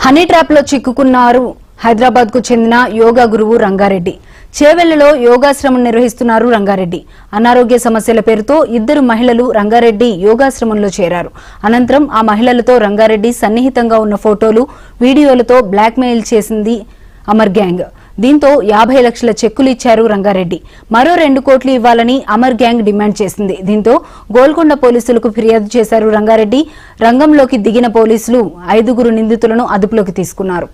Honey trap లో చిక్కుకున్నారు హైదరాబాద్ కు చెందిన యోగా గురువు రంగారెడ్డి. చేవెళ్లలో యోగాశ్రమం నిర్వహిస్తున్నారు రంగారెడ్డి. అనారోగ్య సమస్యల పేరుతో ఇద్దరు మహిళలు రంగారెడ్డి యోగాశ్రమంలో చేరారు. అనంతరం ఆ మహిళలతో రంగారెడ్డి సన్నిహితంగా ఉన్న ఫోటోలు, వీడియోలతో బ్లాక్ మెయిల్ చేసింది అమర్ గ్యాంగ్. దీంతో 50 లక్షల చెక్కులు ఇచ్చారు రంగారెడ్డి. మరో 2 కోట్లు ఇవ్వాలని అమర్ గ్యాంగ్ డిమాండ్ చేసింది. దీంతో గోల్కొండ పోలీసులకు ఫిర్యాదు చేశారు రంగారెడ్డి. రంగంలోకి దిగిన పోలీసులు 5 నిందితులను అదుపులోకి తీసుకున్నారు.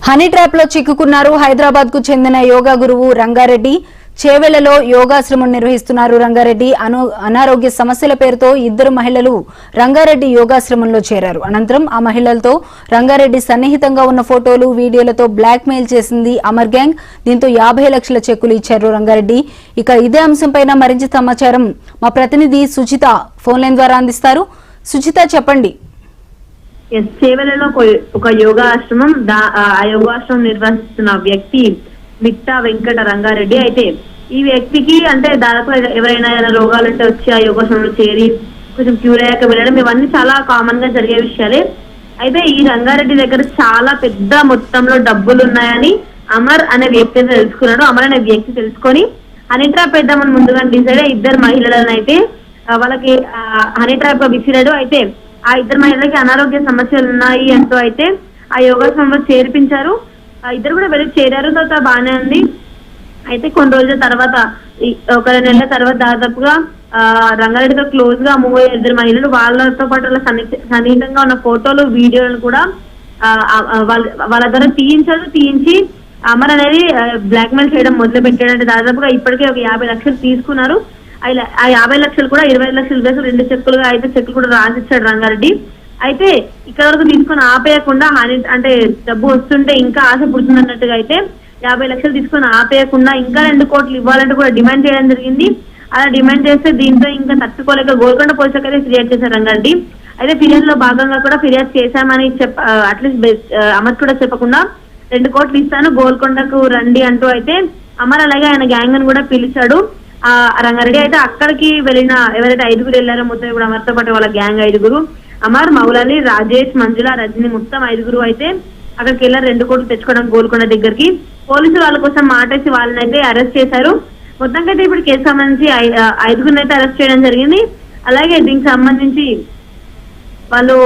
హనీ ట్రాప్ లో చిక్కుకున్నారు హైదరాబాద్ కు చెందిన యోగా గురువు రంగారెడ్డి. చేవెళ్లలో యోగాశ్రమం నిర్వహిస్తున్నారు రంగారెడ్డి. అనారోగ్య సమస్యల పేరుతో ఇద్దరు మహిళలు రంగారెడ్డి యోగాశ్రమంలో చేరారు. అనంతరం ఆ మహిళలతో రంగారెడ్డి సన్నిహితంగా ఉన్న ఫోటోలు, వీడియోలతో బ్లాక్ మెయిల్ చేసింది అమర్ గ్యాంగ్. దీంతో 50 లక్షల చెక్కులు ఇచ్చారు రంగారెడ్డి. ఇక ఇదే అంశంపైన మరింత సమాచారం మా ప్రతినిధి సుజిత ఫోన్ లైన్ ద్వారా అందిస్తారు. సుజిత, చెప్పండి. చేవెళ్లలో ఒక యోగా ఆశ్రమం, ఆ యోగాశ్రమం నిర్వహిస్తున్న వ్యక్తి మిట్టా వెంకట రంగారెడ్డి. అయితే ఈ వ్యక్తికి అంటే దాదాపు ఎవరైనా రోగాలు ఉంటే వచ్చి ఆ యోగాశ్రమంలో చేరి కొంచెం క్యూర్ అయ్యాక వెళ్ళడం, ఇవన్నీ చాలా కామన్ గా జరిగే విషయాలే. అయితే ఈ రంగారెడ్డి దగ్గర చాలా పెద్ద మొత్తంలో డబ్బులు ఉన్నాయని అమర్ అనే వ్యక్తి తెలుసుకున్నాడు. అమర్ అనే వ్యక్తి తెలుసుకొని హనీ ట్రాప్ వేద్దామని ముందుగా డిసైడ్ అయ్యి ఇద్దరు మహిళలను అయితే వాళ్ళకి హనీ ట్రాప్ విసిరాడు. అయితే ఆ ఇద్దరు మహిళలకి అనారోగ్య సమస్యలు ఉన్నాయి అంటూ అయితే ఆ యోగాశ్రమంలో చేర్పించారు. ఇద్దరు కూడా వెళ్ళి చేరారు. తర్వాత బాగానే ఉంది. అయితే కొన్ని రోజుల తర్వాత, ఒక 2 నెలల తర్వాత దాదాపుగా రంగారెడ్డితో క్లోజ్ గా మూవ్ అయ్యే ఇద్దరు మహిళలు వాళ్ళతో పాటు వాళ్ళ సన్నిహితంగా ఉన్న ఫోటోలు, వీడియోలను కూడా వాళ్ళ ద్వారా తీయించి అమర్ అనేది బ్లాక్ మెయిల్ చేయడం మొదలు పెట్టాడంటే దాదాపుగా ఇప్పటికే ఒక 50 లక్షలు తీసుకున్నారు. ఆ 50 లక్షలు కూడా 25 లక్షలు వేసి 2 చెక్కులుగా 5 చెక్కులు కూడా రాసిచ్చాడు రంగారెడ్డి. అయితే ఇక్కడ వరకు తీసుకొని ఆపేయకుండా అంటే డబ్బు వస్తుంటే ఇంకా ఆశ పుడుతుందన్నట్టుగా అయితే 50 లక్షలు తీసుకొని ఆపేయకుండా ఇంకా 2 కోట్లు ఇవ్వాలంటే కూడా డిమాండ్ చేయడం జరిగింది. అలా డిమాండ్ చేస్తే దీంతో ఇంకా తట్టుకోలేక గోల్కొండ పోలీసులకు అయితే ఫిర్యాదు చేశారు రంగారెడ్డి. అయితే ఫిర్యాదులో భాగంగా కూడా ఫిర్యాదు చేశామని అట్లీస్ట్ అమర్ కూడా చెప్పకుండా 2 కోట్లు ఇస్తాను గోల్కొండకు రండి అంటూ అయితే అమర్ అలాగే ఆయన గ్యాంగ్ అని కూడా పిలిచాడు. రంగారెడ్డి అయితే అక్కడికి వెళ్ళిన ఎవరైతే 5 వెళ్ళారో మొత్తం ఇప్పుడు అమర్తో పాటు వాళ్ళ గ్యాంగ్ 5, అమర్, మౌలాలి, రాజేష్, మంజుల, రజని మొత్తం 5 అయితే అక్కడికి వెళ్ళారు 2 కోట్లు తెచ్చుకోవడం గోల్కొండ దగ్గరికి. పోలీసులు వాళ్ళ కోసం మాటేసి వాళ్ళని అయితే అరెస్ట్ చేశారు. మొత్తంగా అయితే ఇప్పుడు కేసు సంబంధించి 5 అయితే అరెస్ట్ చేయడం జరిగింది. అలాగే దీనికి సంబంధించి వాళ్ళు